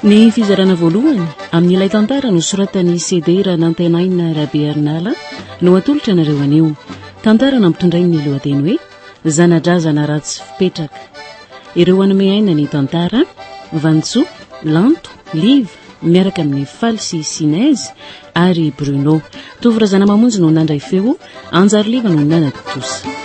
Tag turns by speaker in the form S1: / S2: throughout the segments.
S1: Ny fizarana voalohany amin'n'ilay tantara no soratany Sedera Nantenaina Rabiernala no atolotra nareo anio. Tantara nampitondray ny lohateny hoe zanadrazana ratsy fipetraka. Ireo anome aina ny tantara Vantso, Lanto, Liv miaraka amin'ny Falsy Sinez ary Bruno. Tovorazana mamonjy no nandray feo, Anjary Liva no nanakitosa.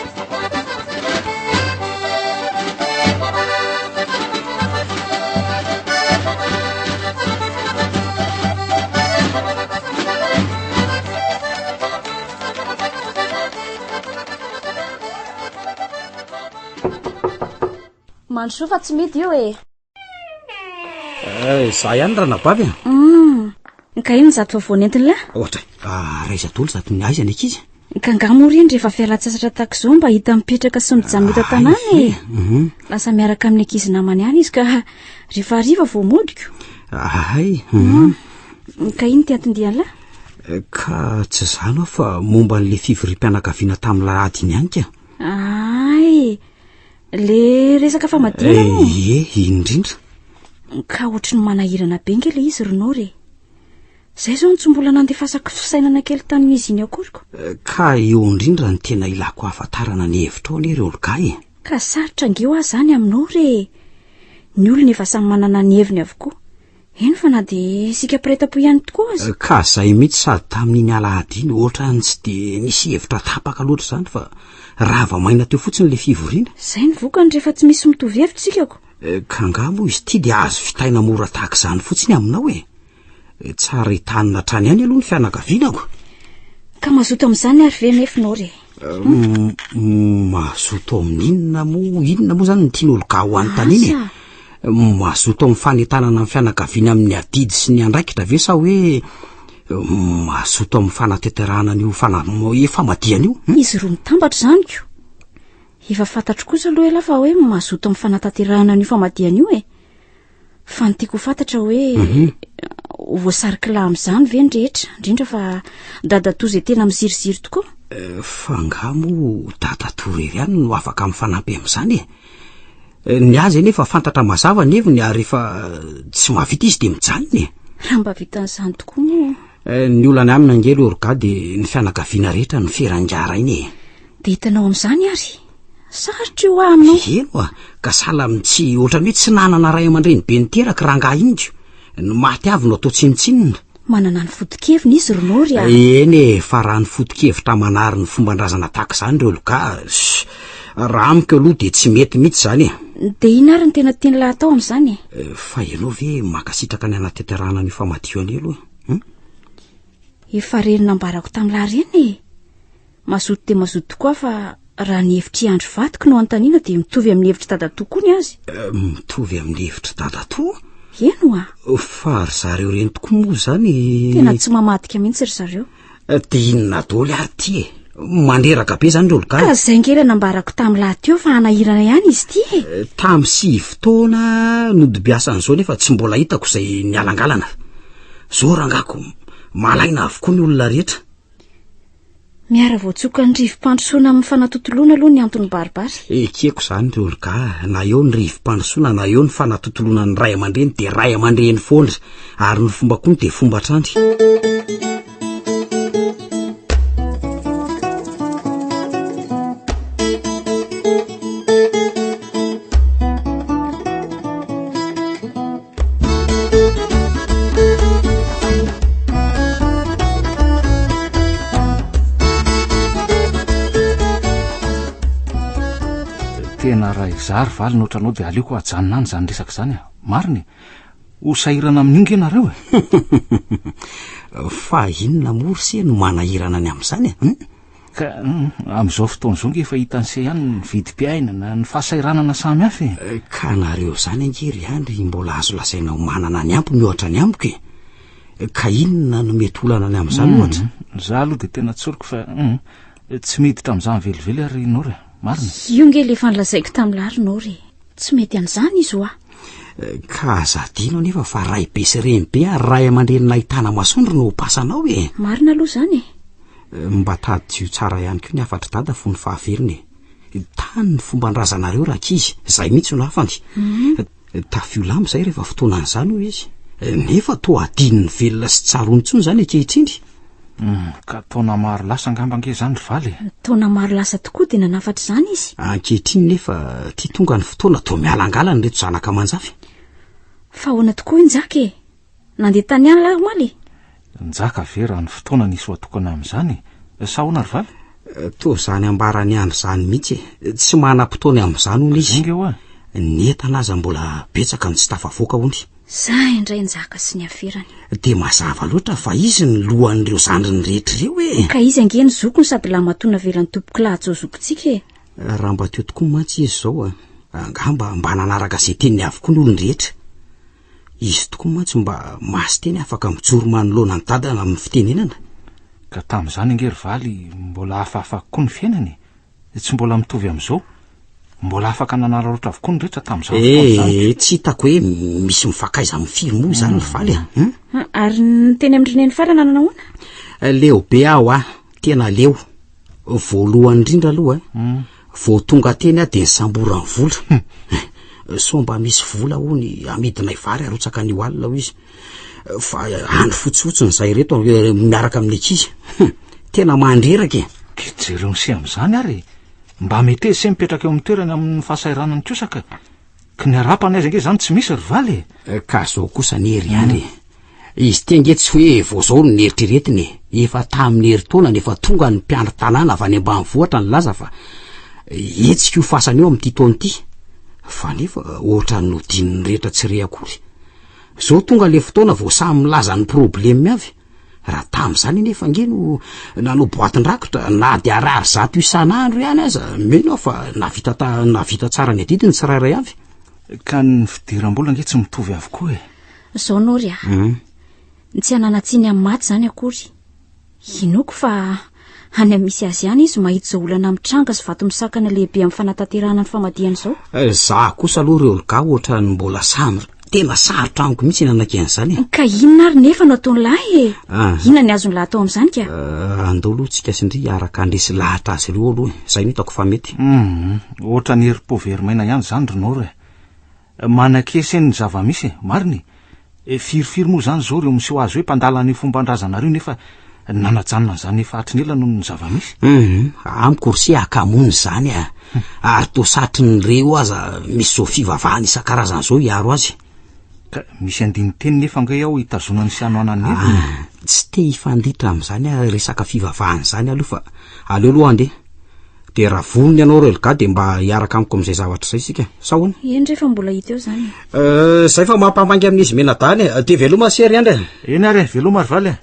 S2: Mandro fa tsy mety io e.
S3: Za ihany rana bavy
S2: Ka ino zato vao nentiny la?
S3: ohatra raiza tolo zato ny aiza ny akizy.
S2: Ka ngamory rehefa fialan-tsasatra tahaka izao mba hita mipetraka sy mijanona eto tanàna e. Lasa miaraka amin'ny ankizy namany ihany izy ka rehefa hariva vao modiko. Ka ino tiantondiany la?
S3: Ka tsy zano fa momba n'le fivorim-pianakaviana tamin'ny lahady iny ihany ka.
S2: Le resaka famadihana
S3: indrindra.
S2: Ka ohatry ny manahirana be ngely izy ronore. Zay zao tsy mbola nandefasako fisainana kely tamin'izy iny akoriko.
S3: Ka eo indrindra ny tena ilako ahafantarana ny hevitra ao lereo ologay.
S2: Ka sarotra ngeo aho zany aminao re. Ny olona efa samy manana ny heviny avokoa. Eno fa na dia isika piraitam-po ihany tokoa azy.
S3: Ka zay mitsy sady tamin'iny alahady iny ohatra ny tsy dia nisy hevitra tapaka loatra zany fa rava maina teo fotsiny le fivoriana.
S2: Zay ny vokany rehefa tsy misy mitovy hevitra sikako.
S3: Ka ngamo izy ity dia azo fitaina mora tahaka izany fotsiny aminao e. Tsara hitanina trany ihany aloha ny fianakavianako.
S2: Ka mazoto amin'izany ary ve nefinao re?
S3: Mazoto amin'inona moa zany ny tian'olga ho any tany iny e. Mazoto amin'ny fanentanana amin'ny fianakaviana amin'ny adidy sy ny andraikitra ve sa hoe mazoto amin'ny fanateterahana n'io famadiana io?
S2: Izy roa mitambatra zany ko. Efa fantatro kosa aloha ela fa hoe mazoto amin'ny fanatanterahana n'io famadiana io e. Fa ny tiako fantatra hoe voasarika amin'izany ve ny rehetra, indrindra fa dadatoa zay tena miziriziry tokoa.
S3: Fa ngamo dadatoa rery ihany no afaka amin'ny fanampy amin'izany e. Ny azy nefa fantatra mazava neviny ary efa tsy mahavita izy dia mijanona e.
S2: Raha mba vitan'izany tokoa moa.
S3: Ny olana amina ngely orga dia ny fianakaviana rehetra ny ferangara iny e.
S2: Dia hitanao amin'izany ary sarotra io aminao.
S3: Eno ka sahala tsy ohatran'ny hoe tsy nanana ray aman-dreny be niteraka rangahy injo. Ny maty avy no atao tsinitsinina.
S2: Manana ny fodikeviny izy ronory a.
S3: Eny fa raha ny fodikevitra manary ny fomban-drazana tahaka izany reo olga raha amiko aloha dia tsy mety mihitsy zany e.
S2: Dia ina ary ny tena tiany lahatao amin'izany e?
S3: Fa ianao ve makasitraka ny anateterahana ny famadiany aloha?
S2: Efa reny nambarako tamin'lahy reny e. Mazoto dia mazoto tokoa fa raha ny hevitry andro vatiko no antaniana dia mitovy amin'ny hevitry dadatoa koa ny azy.
S3: Mitovy amin'ny hevitry dadatoa?
S2: Eno a.
S3: Fa ry zareo reny tokoa moa zany.
S2: Tena tsy mamadika mihitsy ry zareo.
S3: Dia inona daholo ary ty e. Mandreraka be zany rolo ka.
S2: Ka zay ngely nambarako tamin'lahy teo fa hanahirana ihany izy ty e.
S3: Tamin'ny 6 fotoana nodibiasan'izao nefa tsy mbola hitako izay nialangalana. Zao rangako malaina avokoa ny olona rehetra.
S2: Miara voatsoka ny rivo-pandrosoana amin'ny fanatotoloana aloha ny antony baribary.
S3: Ekeko zany ry olga, na eo ny rivo-pandrosoana na eo ny fanatotoloana ny ray aman-dreny dia ray aman-dreny foana ary ny fomba koa dia fomba trandry.
S4: Tena raha izary valy nohatranao dia aleoko ajanona any zany resaka zany mariny ho sahirana amin'ingy ianareo
S3: Fa inona mory se no manahirana ny amin'izany
S4: ka amin'izao fotoana izao nge efa hitan'se ihany ny vidim-piainana ny fahasahiranana samy hafa
S3: ka nareo zany angery andry mbola azo lasaina ho manana ny ampo miohatra ny ampoka ka inona no mety olana ny amin'izany ohatra.
S4: Za aloha dia tena tsoriko fa tsy miditra amin'izany velively ary nore marina.
S2: Io nge le fanlazaiko tamin'lahy nore. Tsy mety an'izany izy hoa.
S3: Ka azadino nefa fa ray be sy reny be ary ray aman-dreny nahitana masondro no pasanao e.
S2: Marina aloha zany
S3: mba tady io tsara ihany koa ny afatra dada fo ny fahaveriny tany ny fomban-drazanareo rakizy zay mihitsy no afany tafio lamba zay rehefa fotoana an'izany ho izy nefa to adininy velona sy tsarony tsony zany ankehitrindry.
S4: Ka taona maro lasa angamba-nge zany ry valy.
S2: Taona maro lasa tokoa dia nanafatra izany izy.
S3: Ankehitriny nefa ty tonga ny fotoana to mialangalany reto zanaka aman-jafy.
S2: Fa ahoana tokoa injaka e? Nandeha tany any lahy omaly?
S4: Njaka vera ny fotoana nisy atokana amin'izany. Sa ahoana ry valy?
S3: To zany ambarany any zany mihitsy, tsy manam-potoana amin'izany hono izy.
S4: Inge hoa.
S3: Netanaza mbola betsaka ny tsy tafavoaka hony.
S2: Zay indray njaka sy ny aferany.
S3: De mazava loatra fa izy ny lohan'ireo zandriny rehetra ireo e.
S2: Ka izy ange ny zokony sady laha matona velany tompoko lahatso zokontsika e.
S3: Raha mba teo tokoa mantsy izy zao angamba mba nanaraka izay teniny avokoa ny olony rehetra. Izy tokoa mantsy mba masy teny afaka mijoro manoloana ny tadana amin'ny fitenenana.
S4: Ka tamin'izany ange ry valy mbola hafahafa koa ny fiainany. Tsy mbola mitovy amin'izao. Mbola afaka nanara loatra avokoa ny rehetra tamin'izany.
S3: Tsy hitako hoe misy mifakaiza amin'ny firy moa zany ry valy
S2: Ary ny teny amin'ny reneny farana nanahoana?
S3: Leo be aho tena leo. Voalohany indrindra aloha vao tonga teny dia ny samborany vola. So mba misy vola hony amidinay vary arotsaka ny oalina ho izy. Fa andro fotsifotsiny izay reto miaraka amin'ny ankizy. Tena mandreraka e.
S4: Jereo ny sy amin'izany ary. Mba mety sy mipetraka eo amin'ny toerany amin'ny fahasairanany kiosaka. Ka ny arapany aiza nge zany tsy misy ry valy.
S3: Ka zao kosa ny hery ihany. Izy tenge tsy hoe vao zao ny eritreretiny. Efa tamin'ny herintaona nefa tonga ny mpiandry tanàna avy any ambanivohitra ny laza fa hetsika io fasany eo amin'ity taona ity. Fa nefa ohatra ny nodininy rehetra tsy re akory. Zao tonga le fotoana vao samy milaza ny problemy avy. Raha tamin'izany nefa nge no nanao boatin-drakotra na dia arary zato isan'andro ihany aza meno fa navita tsara ny adidiny tsirairay avy.
S4: Ka ny fidiram-bola nge tsy mitovy avokoa e.
S2: Zao nory tsy ananatsiny amin'ny maty zany akory. Inoko fa any misy azy ihany izy mahita izao olana mitranga sy vato misakana lehibe amin'ny fanatanterahana ny famadihany zao.
S3: Za kosa aloha reo ka ohatra ny mbola samry. Tena sarotra amiko mihitsy nananken'izany.
S2: Ka inona ary nefa nataony lahy e? Inona ny azony lahy atao amin'izany ka?
S3: Andao aloha tsika sindry araka andresy lahatra azy ireo aloha. Zay hitako fa mety.
S4: Ohatra ny herim-po verimaina ihany zany ry noro e. Manan-keseny ny zava-misy mariny. Firifiry moa zany zao reo miseho azy hoe mpandala ny fomban-drazana reo nefa nanajanona zany efa hatrinela noho ny zava-misy.
S3: Amiko ry sy akamony zany ary to satry ny reo aza misy zao fivavahana isan-karazany zao hiaro azy.
S4: Ka misy andiny teny nefa nge ao hitazonany sy anoanany heviny.
S3: Tsy te hifanditra amin'izany resaka fivavahana zany aloha fa aleo aloha ande. De raha vonony ianao reo ka de mba hiaraka amiko amin'izay zavatra izay sika. Sa hoana?
S2: Eny rehefa mbola hita eo zany.
S3: Zay fa mampambangy amin'izy menadany de veloma sery andra.
S4: Eny ary veloma ry valy.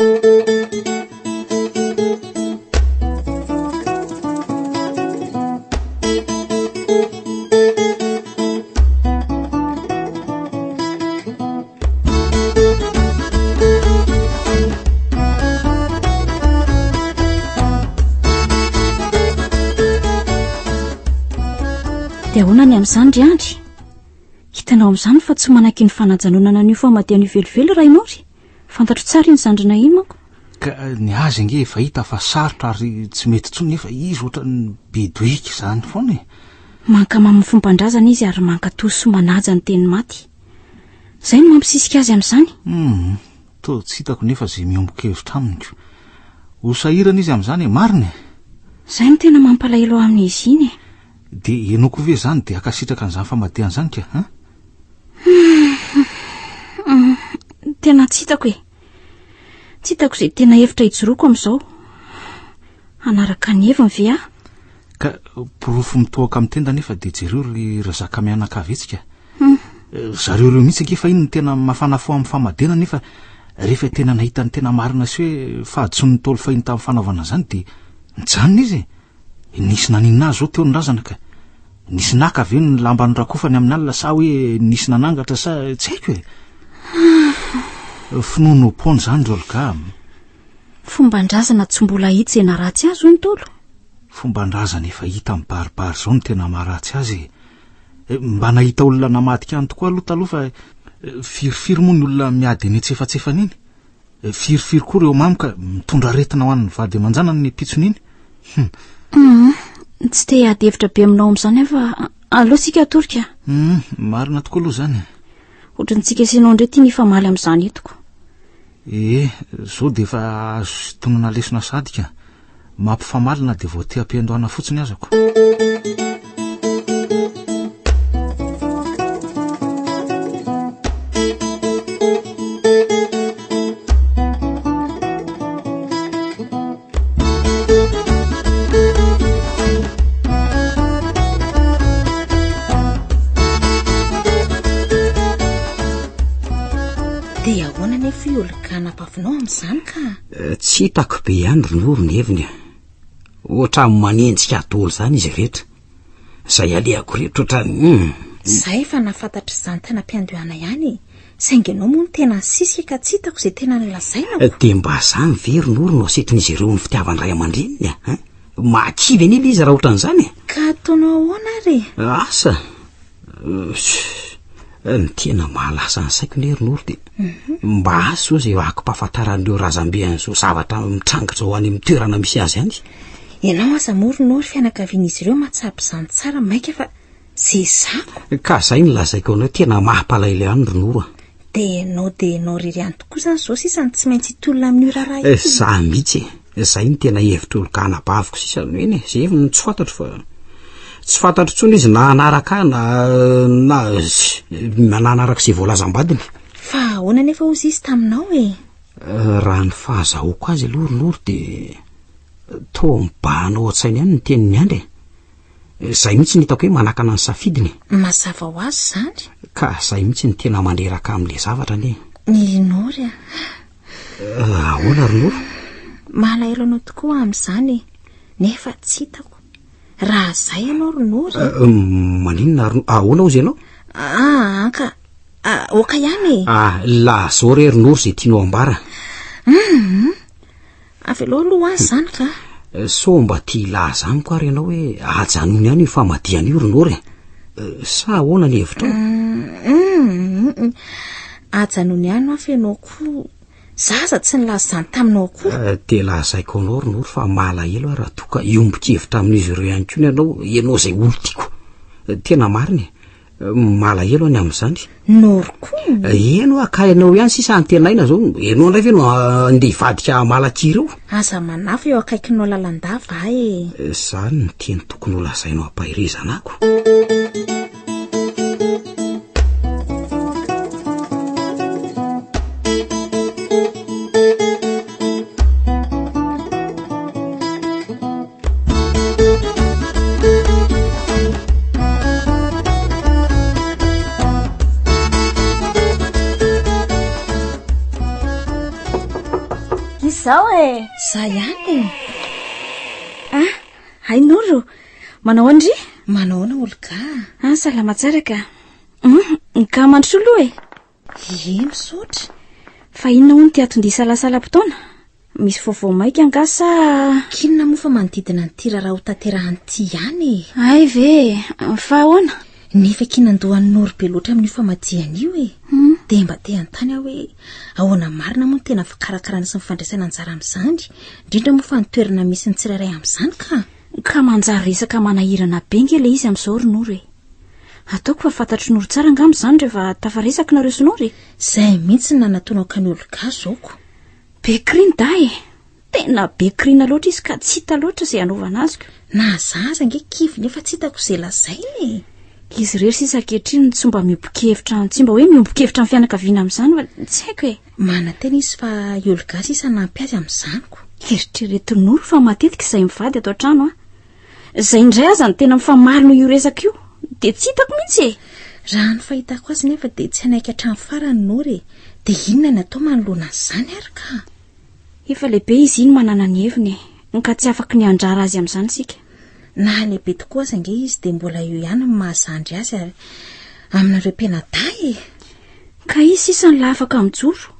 S2: Dia ahoana ny amin'izany ry andry? Hitanao amin'izany fa tsy manaky ny fanajanonana an'io famadihany velively raha ianao ry. Fantatro tsara iny zandrina iny manko.
S4: Ka ny azy nge efa hita fa sarotra ary tsy mety tsony nefa izy ohatra ny bedoika zany foana e.
S2: Manka amin'ny fomban-drazana izy ary manka toso manaja ny teny maty. Zay no mampisisika azy amin'izany.
S4: To tsy hitako nefa zay miombo-kevitra amiko. Ho sahirana izy amin'izany marina.
S2: Zay no tena mampalahelo amin'izy iny e.
S4: De enoko ve zany de akasitraka an'izany famadihany zany ka?
S2: Tena tsy hitako e. Tsy hitako izay tena hevitra hijoroako amin'izao. Anaraka ny heviny ve
S4: Ka porofo mitoaka amin'ny tenda nefa de jereo ry razaka mianakavetsika. Zareo reo mihitsy nge fa iny tena mafana fo amin'ny famadihana nefa rehefa tena nahita ny tena marina sy hoe fahaditsony tolo fahiny tamin'ny fanaovana zany de nijanona izy. Nisy naninona azy zao teo ny razana ka. Nisy naka ve ny lambany rakofany amin'ny alina sa hoe nisy nanangatra sa tsy haiko e. Finono pony zany reo ka.
S2: Fomban-drazana tsy mbola hita izay naratsy azy hoy ny tolo.
S4: Fomban-drazana efa hita amin'ny baribary zao ny tena maharatsy azy. Mba nahita olona namadika any tokoa aloha taloha fa firifiry moa ny olona miady eny antsefatsefany iny. Firifiry koa reo mamy ka mitondra aretina ho an'ny vady aman-janany ny pitsony iny.
S2: Tsy te hiady hevitra be aminao amin'izany fa aleo sika atorika.
S4: Marina tokoa aloha zany.
S2: ohatrantsika senao indray tia nifamaly amin'izany etiko.
S4: Zao de efa azo tonona lesona sadika mampifamalina de vao te ampiandohana fotsiny azako.
S2: Dia ahoana nefa olon-kanampafinao amin'izany ka?
S3: Tsy hitako be ihany Ronoro ny heviny. Ohatra manenjika adolo zany izy rehetra. Zay alehako rehetra ohatrany.
S2: Zay efa nafantatra izany tena mpiandohana ihany. Saingy ianao moa no tena sisy ka tsy hitako izay tena nilazainao.
S3: De mba zany ve Ronoro no asetin'izy ireo ny fitiavany ray aman-dreniny a? Makivy anie izy raha ohatran'izany.
S2: Ka ataonao ahoana ry?
S3: Asa. Ny tena mahalasa ny saiko ny Ronoro de mba azo izay akom-pahafantaran'ireo razambe an'izao zavatra mitrangatra ho any amin'ny toerana misy azy ihany.
S2: Ianao aza Ronoro fianakavian'izy ireo matsapy izany tsara maika fa zezako.
S3: Ka zay ny lazaiko anao tena mahampalaila ihany Ronoro.
S2: De nao ririhany tokoa zany zao sisa tsy maintsy hitolona amin'ny ora raha ity.
S3: Za mihitsy. Zay ny tena hevitra olon-kanabaviko sisa eny. Zay efa tsy fantatro fa tsy fantatro tsony izy na anaraka na nanaraka izay voalazam-badiny.
S2: Fa ahoana nefa ozy izy taminao e?
S3: Raha ny fahazahoako azy aloha Ronoro de toa mibanao an-tsainy ihany ny teniny andry. Zay mihitsy ny hitako hoe manakana ny safidiny.
S2: Mazava ho azy zany.
S3: Ka zay mihitsy ny tena mandreraka amin'ilay zavatra anie.
S2: Inory a?
S3: Ahoana Ronoro?
S2: Malahelo anao tokoa amin'izany nefa tsy hitako. Raha zay ianao Ronoro.
S3: Maninona ahoana ozy ianao?
S2: Ka oka ihany.
S3: La zao re Ronoro zay tianao ambara.
S2: Avy aloha aloha azy zany ka.
S3: So mba tia laza amiko ary ianao hoe ajanony ihany io famadiany io Ronoro. Sa ahoana ny hevitra?
S2: Ajanony ihany afa ianao koa. Zaza tsy nilaza izany taminao koa.
S3: De lazaiko anao Ronoro fa malahelo raha toka iombon-kevitra amin'izy ireo ihany koa ianao zay olo tiako. Tena mariny. Malahelo any amin'izany.
S2: Noroko.
S3: Eno aka ianao ihany sisa antenaina zao. Ianao indray ve no andeha hivadika malakireo?
S2: Aza manafo eo akaikinao lalandava e.
S3: Zany ny teny tokony ho lazainao ampahirezana ako.
S2: Zao e. Za ihany. Hay Noro. Manao andry? Manao na olga. Salama tsara ka. Ka mandroso e. Misaotra. Fa inona hono ty atondia salasala-potoana? Misy vaovao maika angasa. Kinona moa fa manodidina ny tira raha ho tanterahany ty ihany. Ay ve, fa ahoana? Nefa kinandohan'ny Noro be loatra amin'ny famadiany io e. De mba te antany aho hoe ahoana marina moa tena fikarakarana sy mifandraisana anjara amin'izany, indrindra moa fa ny toerana misy ny tsirairay amin'izany ka manjary resaka manahirana be ngela izy amin'izao Ronoro e. Ataoko fa fantatry Noro tsara angamba izany rehefa tafaresaka nareo sy Noro e. Zay mihitsy nanataonao ka ny olga zaoko. Bekrina dahy e. Tena bekrina loatra izy ka tsy hita loatra izay anaovana azy. Na zaza nge kivy nefa tsy hitako izay lazainy e. Izy rery sisa ankehitriny tsy mba miombon-kevitra, tsy mba hoe miombon-kevitra amin'ny fianakaviana amin'izany fa tsy haiko e. Manantena izy fa olga sisa nampy azy amin'izanyko. Eritrereto Noro fa matetika izay mivady ato an-trano Zay indray aza ny tena mifamaly no io resaka io. De tsy hitako mihitsy e. Raha ny fahitako azy nefa de tsy anaika hatrany farany Noro e. De inona ny atao manoloana an'izany ary ka? Efa lehibe izy iny manana ny heviny ka tsy afaka ny andrara azy amin'izany sika. Na lehibe tokoa aza nge izy de mbola eo ihany ny mahazandry azy ary aminareo mpianaday e. Ka izy sisa ny afaka mijoro.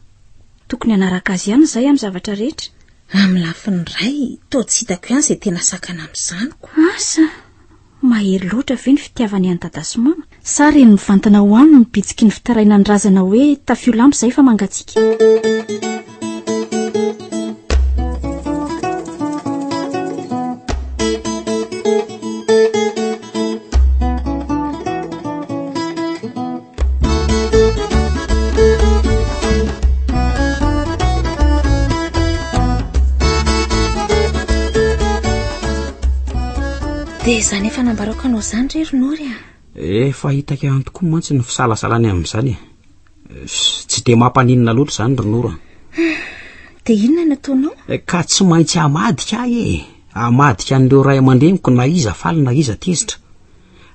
S2: Tokony anaraka azy ihany zay amin'ny zavatra rehetra. Amin'ny lafiny ray toa tsy hitako ihany izay tena sakana amin'izanyko. Asa mahery loatra ve ny fitiavany any dada sy mama? Sa reny mivantana ho aminy ny bitsiky ny fitaraina ny razana hoe tafio-lampy izay fa mangatsiaka. dia izany efa nambarako anao izany re Ronory a.
S3: Efa hitako ihany tokoa mantsy ny fisalasalany amin'izany. Tsy dia mampaninona loatra izany Ronory.
S2: Dia inona no ataonao?
S3: Ka tsy maintsy hamadika ahy hamadika an'ireo ray aman-dreniko na iza faly na iza tezitra.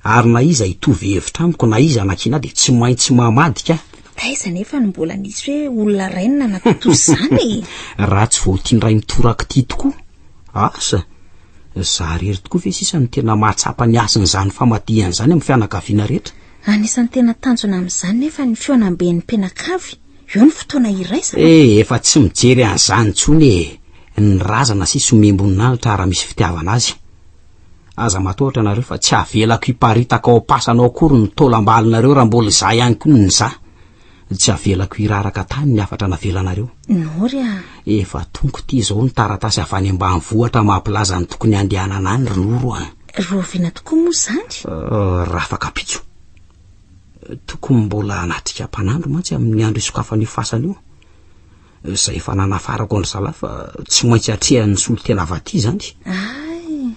S3: Ary na iza hitovy hevitra amiko na iza anankiana dia tsy maintsy mamadika.
S2: Taiza nefa no mbola nisy hoe olona rainina natotozy izany.
S3: Raha tsy voatindray mitoraka ity tokoa. Asa za rery tokoa ve sisa ny tena mahatsapa ny asin'izany famadihan' izany amin'ny fianakaviana rehetra.
S2: Anisan'ny tena tanjona amin'izany nefa ny fianamben'ny mpianakavy. Eo ny fotoana iraisana.
S3: Efa tsy mijery an'izany intsony ny razana sisy omembonin'anitra raha misy fitiavana azy. Aza matohatra nareo fa tsy avelako hiparitaka ao pasanao akory ny tolam-balinareo raha mbola za ihany koa ny za. Tsy avelako hiraraka tany ny afatra navelanareo.
S2: Nory a.
S3: Efa tongo ity izao ny taratasy avy any ambanivohitra mampilaza ny tokony andehanana any Ronoro a.
S2: Roviana tokoa moa izany.
S3: Rafa kapitso. Tokony mbola anatrika mpanandro mantsy amin'ny andro isokafan'io fasana io. Zay efa nanafarako andry zalahy fa tsy maintsy atrehan'ny solo tena avaty izany.
S2: Ay.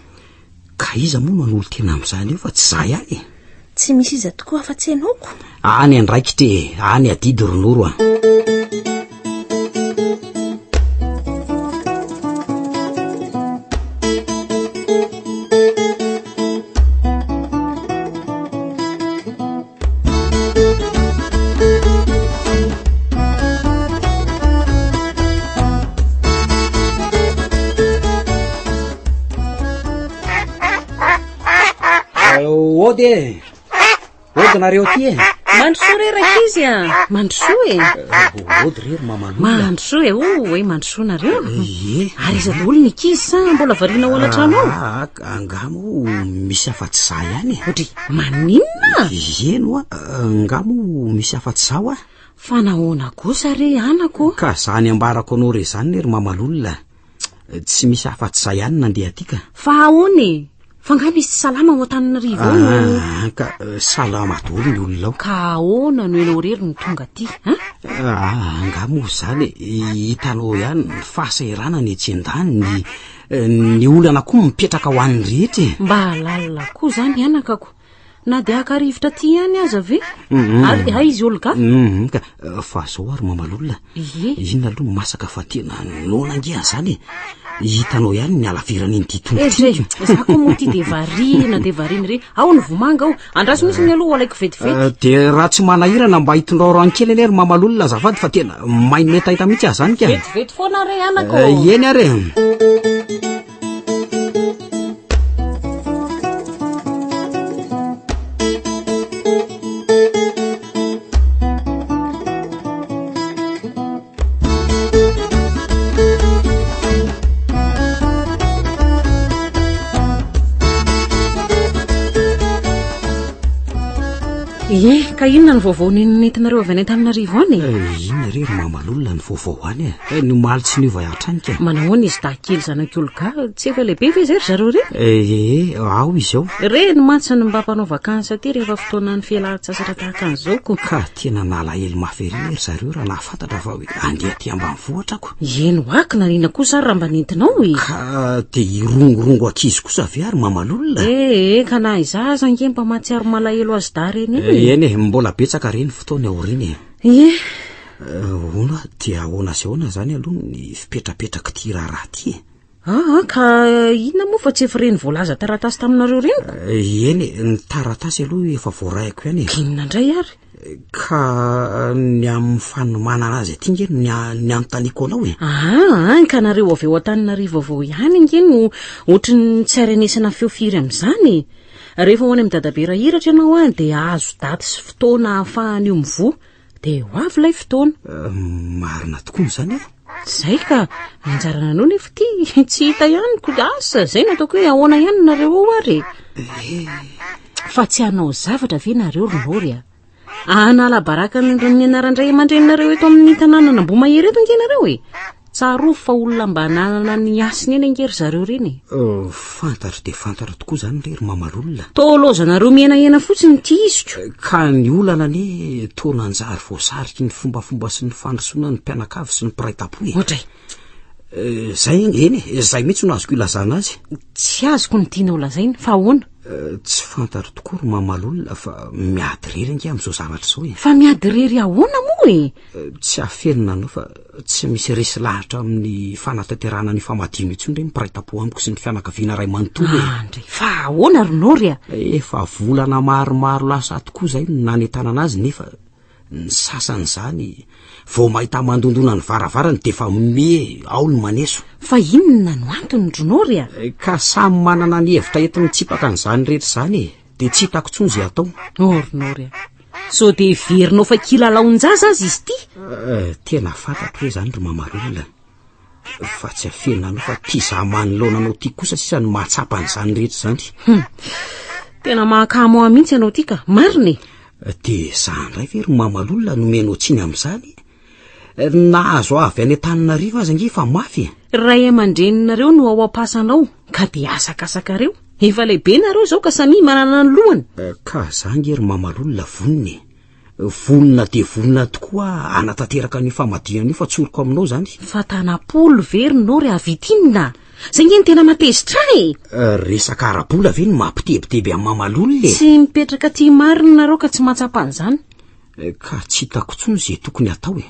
S3: Ka iza moa no an'olo tena amin'izany io fa tsy za ihany.
S2: Tsy misy iza tokoa afa-tsy ianao.
S3: Any andraikitra any adidy Ronoro a. Ode nareo ty
S1: mandrosoa re raika izy a. Mandrosoa
S3: ody rery mamalona.
S1: Mandrosoa hoe mandrosoa nareo. Ary iza daholo ny kizy sa mbola variana ao anatrano ao.
S3: Angamo misy afa-tsy za ihany.
S1: Otry maninona?
S3: Eno angamo misy afa-tsy zao a.
S1: Fa nahoana kosa re anako?
S3: Ka zany ambarako anao re zany ry mamalolona. Tsy misy afa-tsy za ihany nandeha atika.
S1: Fa ahoany? Fa nga misy salama ao Antananarivo ao.
S3: Ka salama daholo ny olona ao.
S1: Ka ahoana no ianao rery ny tonga aty?
S3: Angamo zany hitanao ihany ny fahasairana ny etsy-ndany ny olana koa mipetraka ho an'ny rehetra.
S1: Mba lalina koa zany anakako. Na dia akarivotra ty ihany aza ve? Ary izy olo ka?
S3: Ka fa zao ary mamalolona. Inona aloha masaka fa tena nonangia zany. Hitanao ihany ny alavirany iny titongotriko.
S1: Za koa moa ty de variana re. Ao ny vomanga ao. Andraso misy ny aloha alaiko vetivety.
S3: De raha tsy manahirana mba hitondrao rano kely ry mamalolona azafady fa tena mainy metahita mihitsy aho zany ka.
S1: Vetivety foana re anako.
S3: Eny are.
S1: Ka inona ny vaovao nentinareo avy any Antananarivo any?
S3: Inona rery mamalolona ny vaovao any ny omaly tsy niova hiatrany ka.
S1: Manahoana izy dahakely zanak'olo ka tsy efa lehibe ve zay zareo re?
S3: Ao izy ao.
S1: Re ny mantsy ny mba mpanao vakansy aty rehefa fotoana ny fialan-tsasatra tahaka an'izao ko.
S3: Ka tena nalahelo mafy ery zareo raha nahafantatra fa hoe andeha aty ambanivohitra ko.
S1: Eno ak na inona kosa raha mba nentinao e.
S3: Ka de irongorongo akizy kosa avy ary mamalolona.
S1: Ka na izaza ngemba mahatsiaro malahelo azy da reny
S3: eny mbola betsaka reny fotoana aoriny. Ona dia ahoana sy ahoana zany aloha ny fipetrapetraka ty raharaha ty.
S1: Ka inona moa fa tsy efa reny voalaza taratasy taminareo reniko?
S3: Eny ny taratasy aloha efa voarahiko ihany.
S1: Inona indray ary?
S3: Ka ny amin'ny fanomanana azy aty nge ny anontaniako anao e.
S1: Ka nareo avy eo Antananarivo avao ihany nge no ohatry ny tsy aranesana feo firy amin'izany. Rehefa ho any amin'ny dadabe rahiratra ianao any dia azo daty sy fotoana ahafahany io mivoa dia ho avy ilay fotoana.
S3: Marina tokoa izany e.
S1: Zay ka manjarana anao nefa ty tsy hita ihany ko asa zay nataoko hoe ahoana ihany nareo ao ary. Fa tsy hanao zavatra ve nareo Ronory a? Anala baraka ny anarandray aman-dreninareo eto amin'ny tanàna Nambomahery eto nge nareo e. Tsaro fa olona mba nanana ny asiny eny angery zareo reny.
S3: Fantatra de fantatra tokoa zany rery mamalolona.
S1: Tolozanareo mienahena fotsiny ty iziko.
S3: Ka ny olana ne tona anjary voasariky ny fombafomba sy ny fandrosoana ny mpianakavy sy ny mpiray-tapo e.
S1: Ohatray.
S3: Zay eny zay mihitsy no azoko ilazana azy.
S1: Tsy azoko ny tiana ho lazainy fa ahoana?
S3: Tsy fantaro tokoa ro mamaly olona fa miady rery ange am'izao zavatra zao e.
S1: Fa miady rery ahoana moa e?
S3: Tsy afelina anao fa tsy misy resy lahatra amin'ny fanatanterahana ny famadino intsony ndray mipiraita-po amiko sy ny fianakaviana ray manontolo e.
S1: Andray, fa ahoana Ronory a?
S3: Efa volana maromaro lasa tokoa zay no nanentana anazy nefa ny sasany zany vao mahita mandondona ny varavarany defa me ao ny maneso.
S1: Fa inona no antony Ronory a?
S3: Ka samy manana ny hevitra ety mitsipaka an'izany rehetra zany e, de tsy hitako tsony zay atao.
S1: Ronory a, so de verinao fa kilalaon-jaza azy izy ty?
S3: Tena fantatro hoe zany ro mamaly olona fa tsy afelina anao fa tia za manoloana anao ty kosa sisa ny mahatsapa an'izany rehetra zany.
S1: Tena mahakamo ahy mihitsy anao ty ka, mariny.
S3: De za ndray ve ro mamaly olona nomenao tsiny am'izany? Nahazo avy any Antananarivo aza nge fa mafy.
S1: Ray aman-dreninareo no ao am-pasanao ka de asakasakareo. Efa lehibe nareo zao ka samy manana ny lohany.
S3: Ka za nge ro mamaly olona voniny. Vonina de vonina tokoa anatanteraka ny famadinana io fa tsoroko aminao zany.
S1: Fa tanapolo Ronory avitinina. Zay nge ny tena matezitra e.
S3: Resaka arabola ve no mampitebiteby amin'ny mamaly olona e.
S1: Tsy mipetraka ty marina nareo ka tsy mahatsapa an'izany.
S3: Ka tsy hitako tsony zay tokony atao e.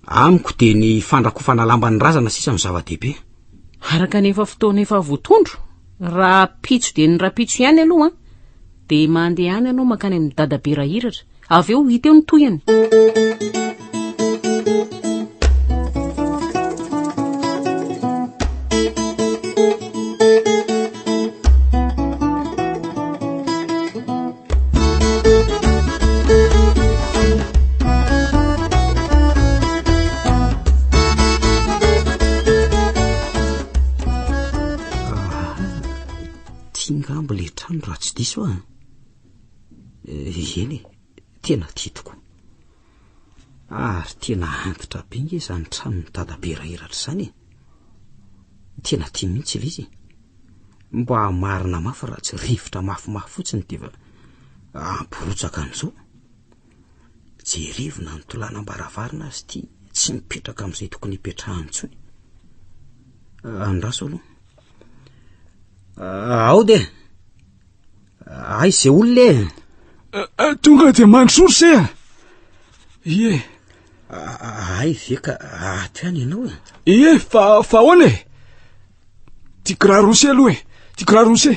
S3: Amiko de ny fandrakofana lamban'ny razana sisa ny zava-dehibe.
S1: Araka nefa fotoana efa voatondro, rapitso de ny rapitso ihany aloha de mandeha any anao makany amin'ny dadabe rahiratra, avy eo hita eo ny toyany.
S3: Tingambo le trano raha tsy diso a. Eny tena tiatoko. Ary tena antitra be nge zany trano ny dadabe rahiratra zany. Tena tia mihitsy ilay izy. Mba marina mafy raha tsy rivotra mafimafy fotsiny defa amporotsaka an'izao. Jerevina ny tolanam-baravarana azy ty tsy mipetraka amin'izay tokony hipetrahany intsony. Andraso aloha. Ao de. Ay zay olona e.
S5: Tonga de mandroso se a. Ie.
S3: Ay ve ka ato ihany ianao e.
S5: Ie fa ahoana e. Tiako rarose aloha e. Tiako rarose.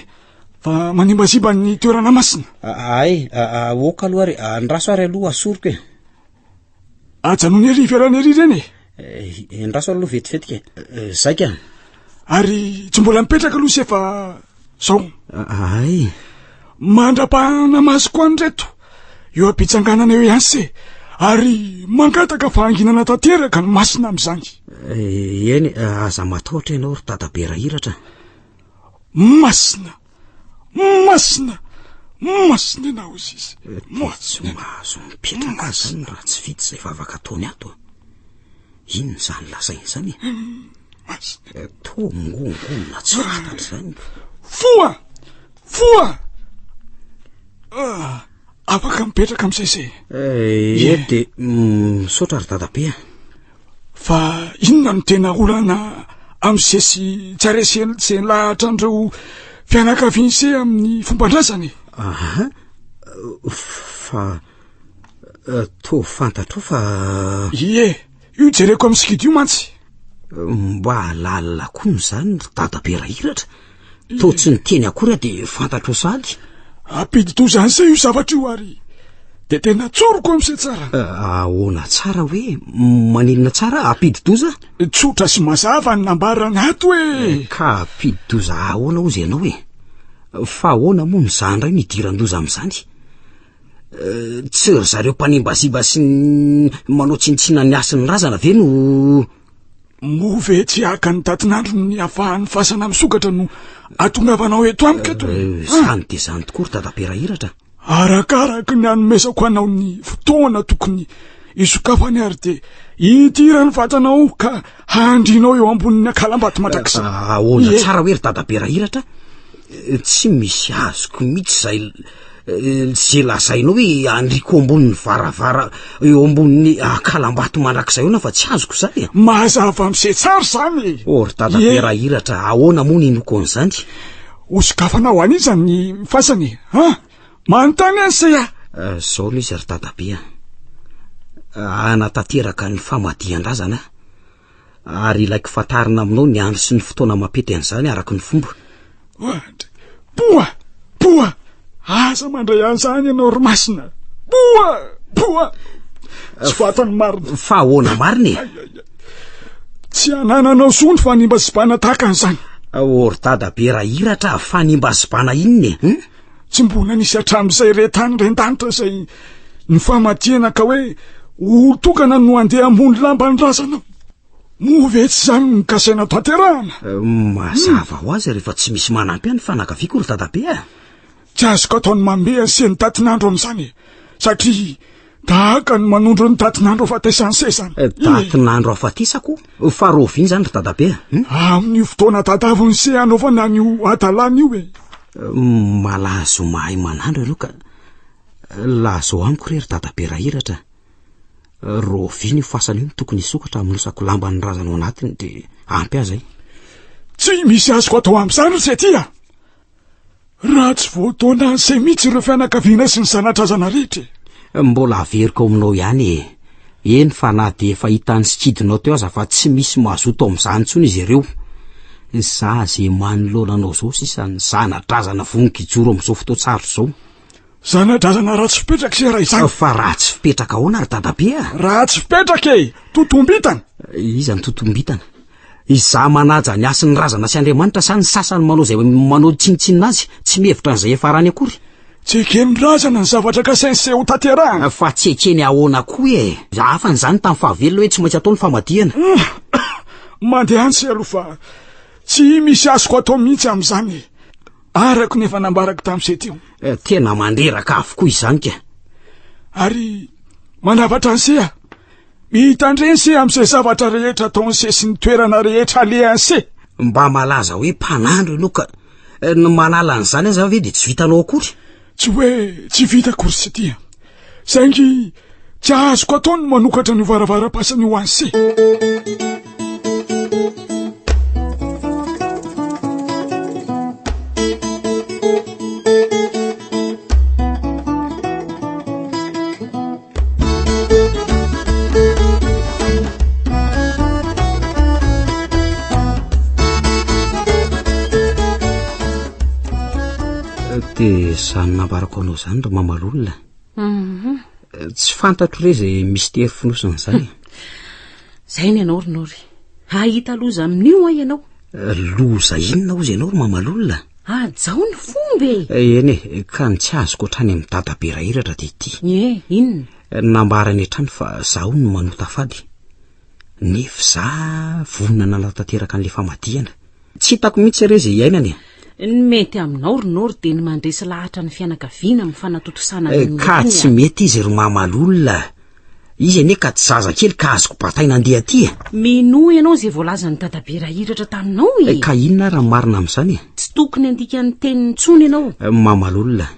S5: Fa manimbaziba ny toerana masina.
S3: Ay oka aloha ary andraso ary aloha asoriko e.
S5: Ajanony ery fiarany ery reny
S3: e. Andraso aloha vetivety ke. Zaika.
S5: Ary tsy mbola mipetraka aloha se fa zao.
S3: Ay.
S5: Mandrapahana masoko anreto. Eo ampitsanganana eo ihany se. Ary mangataka fahanginana tanteraka ny masina amin'izany.
S3: Eny aza matahotra ianao ry dadabe rahiratra.
S5: Masina. Masina. Masina ianao izy izy.
S3: Tsy mahazo mipetraka zany raha tsy vita izay vavaka ataony ato. Inona zany lazainy zany?
S5: Masina.
S3: Tongongonina tsy fantatra zany.
S5: Foa! Foa! Afaka mipetraka amin'izay se.
S3: De misaotra ry dadabe.
S5: Fa inona no tena olana amin'izay sy tsareseny izay lahatra an'ireo fianakaviany se amin'ny fomban-drazany.
S3: Fa to fantatro fa.
S5: Ie, io jereko amin'ny sikidy io mantsy.
S3: Mba lalina koa zany ry dadabe rahiratra. To tsy niteny akory de fantatro sady.
S5: Ampidi to zany se io zavatra io ary de tena tsoroko amin'izay tsara.
S3: Ahoana tsara hoe maninona tsara ampidi doza?
S5: Tsotra sy mazava ny nambarany ato e.
S3: Ka ampidi doza ahoana ozy ianao e. Fa ahoana moa ny zany ray nidiran-doza amin'izany? Tsy ry zareo mpanimbaziba sy manao tsinitsina ny asin'ny razana ve no
S5: move tsy haka ny datinandro ny afahan'ny fasana misokatra no atongavanao eto amiko eto.
S3: Zany de zany tokoa ry dadabe rahiratra.
S5: Arakaraka ny hanomezako anao ny fotoana tokony isokafany ary de idirany vatanao ka handrinao eo ambonin'ny akalambato mandrakizay.
S3: Ahoana tsara hoe ry dadabe rahiratra? Tsy misy azoko mihitsy zay Zay lazainao hoe andriko ambonin'ny varavara eo ambonin'ny kalambato mandrak'izay eo na fa tsy azoko zany.
S5: Mazava am'izay tsara zany.
S3: Ry Dadabe Iratra, ahoana moa ny noko an'izany?
S5: Osokafanao an'izany ny fasany, manontany an'izay
S3: zao izy ry Dadabe, anatanteraka ny famadihan-drazana ary ilaiko fantarina aminao ny andro sy ny fotoana mampety an'izany araka ny fomba.
S5: Poa aza mandray an'izany ianao ry masina. Poa tsy fatany marina.
S3: Fa ahoana marina?
S5: Tsy anananao zony fanimba zibana tahaka an'izany.
S3: Ry Dadabe Iratra, fanimba zibana inony?
S5: Tsy mbola nisy hatramin'izay retany ren-danitra izay ny famadihana ka hoe olotokana no andeha ambony lambany razanao. Movetsy zany ny kasaina tanterahana.
S3: Mazava ho azy rehefa tsy misy manampy any fanakaviako ry Dadabe.
S5: Tsy azoko ataony manome an'izay ny datin'andro amin'izany satria tahaka ny manondro ny datin'andro afatesany sezany.
S3: Datin'andro afatesako? Fa roviny zany ry Dadabe.
S5: Amin'io fotoana tadaviny se anaovana an'io adalana io
S3: malazo mahay manandro ianao ka lazo amiko ry Dadabe Iratra. Roviny io fasana io tokony hisokatra aminosako lamba ny razanao anatiny de ampy azay.
S5: Tsy misy azoko atao amin'izany ry Setia. Raha tsy voataona an'izay mihitsy ireo fianakaviana sy ny zanadrazana rehetra.
S3: Mbola averiko aminao ihany eny fa na de efa hitan'ny sikidinao teo aza fa tsy misy mazoto amin'izany tsony izy ireo. Za zay manoloana anao zao sisa ny zanadrazana vonikijoro amin'izao fotoa tsaro zao.
S5: Zanadrazana raha tsy fipetraka se raha izany.
S3: Fa raha tsy fipetraka ahoana ry Dadabe?
S5: Raha tsy fipetraka totombitana.
S3: Iza ny totombitana? Iza manaja ny asin'ny razana sy Andriamanitra sa ny sasany manao zay manao tsinitsinina azy tsy mihevitra an'izay efa rany akory?
S5: Tsy ekeny razana ny zavatra kasainy se ho tanterahana.
S3: Fa tsy ekeny ahoana koa hafa n'izany tamin'ny fahavelona hoe tsy maintsy atao ny famadihana.
S5: Mandeha any se aloha fa tsy misy azoko atao mihitsy amin'izany arako nefa nambarako tamin'izay teo.
S3: Tena mandreraka avokoa izany ka.
S5: Ary manavatra an'se mitandreny se amin'izay zavatra rehetra ataony se sy ny toerana rehetra alehany se.
S3: Mba malaza hoe mpanandro ianao ka ny manala an'izany aza ve de tsy vitanao akory?
S5: Tsy hoe tsy vita akory Setia. Saingy tsy azoko ataony manokatra ny varavara-pasany ho an'se.
S3: De zany nambarako anao zany ry mamalolona. Tsy fantatro re zay misy tery finosina zany.
S1: Zay ny ianao Ronory. Ahita loza amin'io ianao.
S3: Loza inona ozy ianao ry mamalolona?
S1: Jao ny fomba
S3: eny ka ny tsy azoko hatrany amin'ny Dadabe Iratra de ity.
S1: Inona?
S3: Nambarany hatrany fa zaho no manota fady. Nefa za vonona nanatanteraka an'le famadihana. Tsy hitako mihitsy re zay iainany.
S1: Ny mety aminao Ronory de ny mandresy lahatra ny fianakaviana amin'ny fanatotosana
S3: ka tsy mety izy ry mamalolona. Izy ane ka tsy zaza kely ka azoko bataina andeha aty.
S1: Mino ianao zay voalazan'ny Dadabe Iratra taminao
S3: ka inona raha marina amin'izany?
S1: Tsy tokony andika ny teniny tsony ianao.
S3: Mamalolona,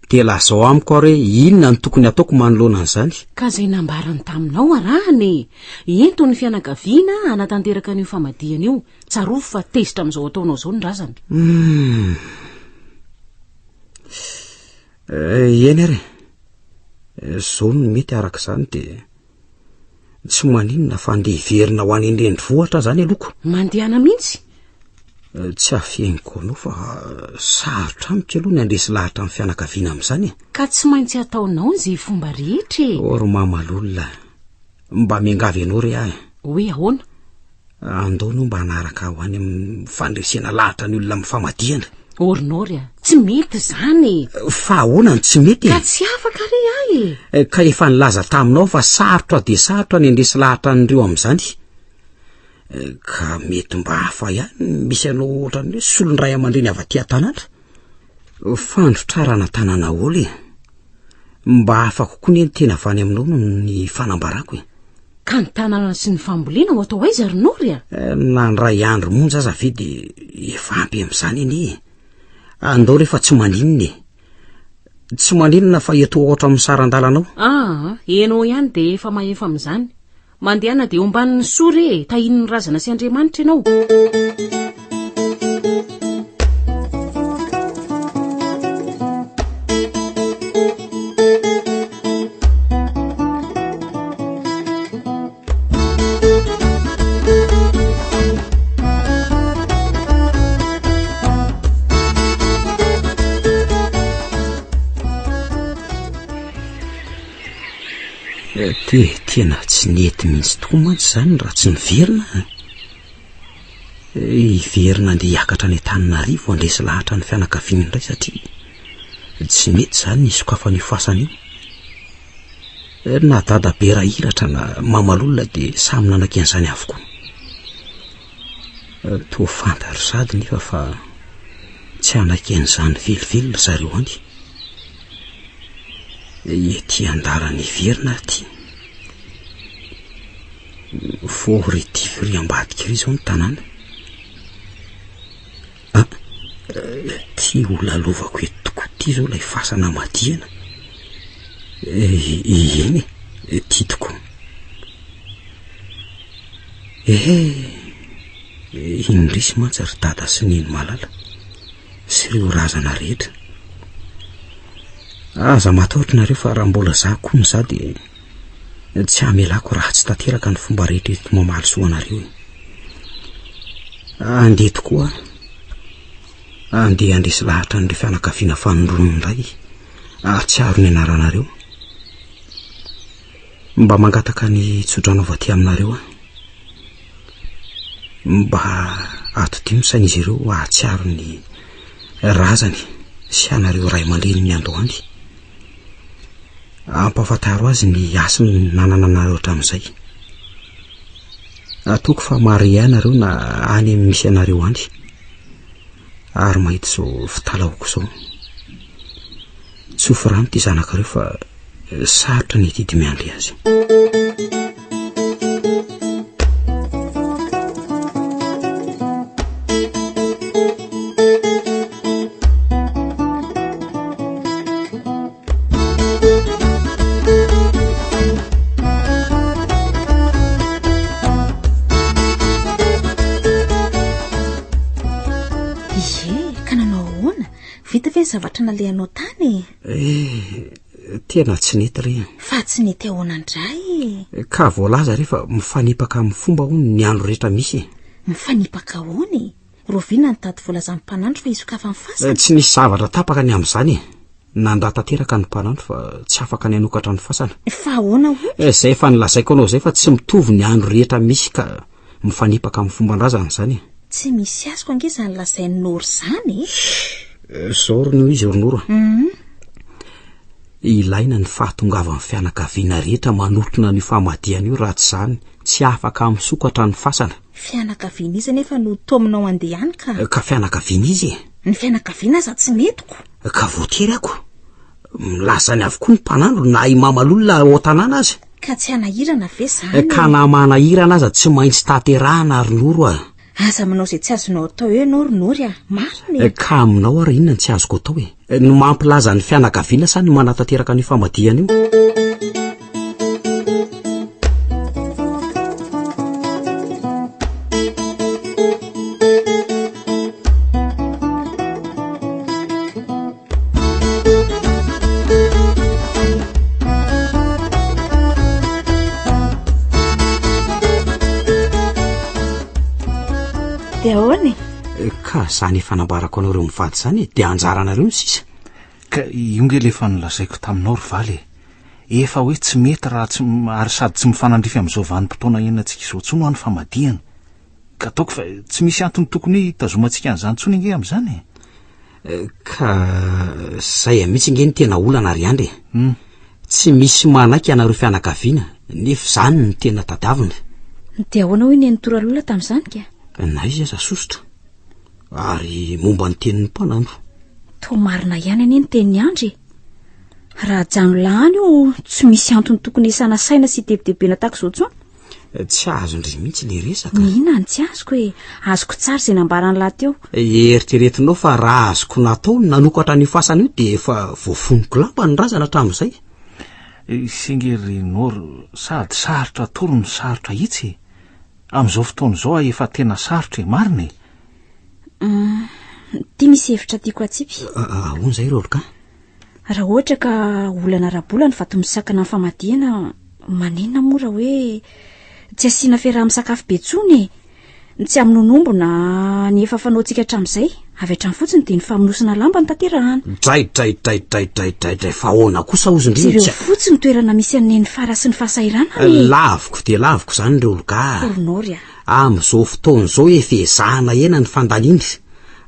S3: de lazao amiko hoe inona ny tokony ataoko manoloana an'izany?
S1: Ka zay nambarany taminao arahany ento ny fianakaviana anatanteraka an'io famadihana io. Tsarofo fa tezitra amin'izao ataonao zao ny razana.
S3: Eny ary zao no mety araka izany de tsy maninona fa andeha hiverina ho any Endrendrovohitra zany aloko.
S1: Mandehana mihitsy?
S3: Tsy afeniko anao fa sarotra amiko aloha ny andresy lahatra amin'ny fianakaviana amin'izany.
S1: Ka tsy maintsy ataonao izay fomba rehetra.
S3: Ry mamalolona, mba miangavy ianao re ahy.
S1: Hoe ahoana?
S3: Andao no mba hanaraka ho any amin'ny fandresena lahatra ny olona amin'ny famadihana.
S1: Ronory tsy mety zany.
S3: Fa ahoana ny tsy mety?
S1: Ka tsy afaka re ahy.
S3: Ka efa nilaza taminao fa sarotra de sarotra ny andresy lahatra an'ireo amin'izany. Ka mety mba hafa ihany misy anao ohatran'ny hoe solondray aman-dreny avy aty an-tanàna. Fandrotrarana tanàna olo mba hafa kokoa ny tena avy any aminao no ny fanambarako.
S1: Ka ny tanàna sy ny fambolena ho atao aiza Ronory?
S3: Na ny ray andro monja aza ve de efa ampy amin'izany anie. Andao rehefa tsy maninona tsy maninona fa eto ohatra amin'ny saran-dalanao.
S1: Enao ihany de efa mahefa amin'izany. Mandehana de omban'ny sory tahin'ny razana sy Andriamanitra ianao.
S3: Tena tsy nety mihitsy tokoa mantsy zany raha tsy niverina. Iverina andeha hiakatra ny Antananarivo andresy lahatra ny fianakaviana indray satria tsy mety zany ny sokafa ny fasana io. Na dada be rahiratra na mamalolona dia samy nanaka an'izany avokoa. Toa fantaro sady nefa fa tsy hanaiky an'izany velively zareo any. Ety andarany iverina ty vory tivry ambadika ry zao ny tanàna. Ty olalovako eto tokoa ty zao lay fasana madiana. Eny ty tokoa. Indrisy mantsy ry dada sy niny malala sy ireo razana rehetra. Aza matahotra nareo fa raha mbola za koa ny za dia tsy hamelako raha tsy tanteraka ny fomba rehetra eto mamaly soanareo. Andeha tokoa andeha andresy lahatra n'ireo fianakaviana fanondronony indray atsiaro ny anaranareo. Mba mangataka ny tsodranaova ty aminareo mba atodimosan izy ireo atsiaro ny razany sy anareo ray aman-dreny ny Andohany. Ampafantaro azy ny asiny nanana anareo hatramin'izay. Atoko fa mary ianareo na any amin'ny misy anareo any. Ary mahita zao fitalaoko zao. Tsy ho firano ty zanakareo fa sarotra ny etidy miandry azy.
S2: Zavatra nalehanao tany.
S3: Tena tsy nety ry.
S2: Fa tsy nety ahoana indray.
S3: Ka voalaza rehefa mifanipaka amin'ny fomba hono ny andro rehetra misy.
S2: Mifanipaka ahoany? Rovina ny tady voalaza ny mpanandro fa isokafa ny fasana.
S3: Tsy nisy zavatra tapaka ny amin'izany. Nandatanteraka ny mpanandro fa tsy afaka ny hanokatra ny fasana.
S2: Fa ahoana ho?
S3: Zay efa nilazaiko anao zay fa tsy mitovy ny andro rehetra misy ka mifanipaka amin'ny fomban-drazana izany.
S2: Tsy misy azoko angeza ny lazain'ny Noro zany.
S3: Zorony izy Ornora. Ilaina ny fahatongavan'ny fianakaviana rehetra manotona ny famadiana io raha tsy zany tsy afaka misokatra ny fasana.
S2: Fianakaviana izy nefa no tominao andehany
S3: ka fianakaviana izy.
S2: Ny fianakaviana aza tsy metiko.
S3: Ka voatery ako. Milazany avokoa ny mpanandro na i mamalolona ao tanàna azy.
S2: Ka tsy hanahirana ve zany?
S3: Ka na manahirana aza tsy maintsy tanterahana Arnoro a.
S2: Aza aminao zay tsy azonao atao hoe Nory mariny.
S3: Ka aminao ary inona tsy azoko atao hoe ny mampilaza ny fianakaviana sa ny manatanteraka ny famadiana io. Ka zany efa nambarako anareo mivady zany dia anjaranareo sisa.
S4: Ka ionge le efa nolazaiko taminao ry valy. Efa hoe tsy mety raha tsy ary sady tsy mifanandrify amin'izao vanim-potoana iainantsika izao tsony ho an'ny famadiana. Ka ataoko fa tsy misy antony tokony hitazomantsika an'izany tsony inge amin'izany.
S3: Ka zay mihitsy inge ny tena olana ary andry. Tsy misy manaiky anareo fianakaviana nefa zany ny tena tadiavina.
S2: Dia ahoana hoe ny toralola tamin'izany ka?
S3: Na izy aza sosotra ary momba ny tenin'ny mpanandro.
S2: To marina ihany anie ny tenin'ny Andry. Raha jano lahany io tsy misy antony tokony isana saina sy tebitebena tahaka izao tsony.
S3: Tsy azondry mihitsy le resaka.
S2: Mihinany tsy azoko hoe azoko tsara izay nambarany lahy teo.
S3: Eritreretinao fa raha azoko natao nanokatra ny fasana io dia efa voafonoko lamba ny razana hatramin'izay.
S4: Singerinoro sady sarotra toro ny sarotra hitsy. Amin'izao fotoana izao efa tena sarotra marina.
S2: Tia misy hevitra tiako atsipy.
S3: Ahoana izay Rolka?
S2: Raha ohatra ka olana rabolana vato misakana amin'ny famadihana, manina mora hoe tsy asiana fiaraha misakafo be tsony. Tsy amin'onombo na ny efa fanaontsika hatramin'izay, avy hatrany fotsiny dia ny famonosana lamba ny tanterahana.
S3: Dray fa ahoana kosa ozindriny
S2: tsy fotsiny toerana misy aneny fara sy ny fahasairana.
S3: Laviko dia laviko izany Rolka.
S2: Ronory
S3: amin'izao fotoana izao efa ezahana ena ny fandalindry,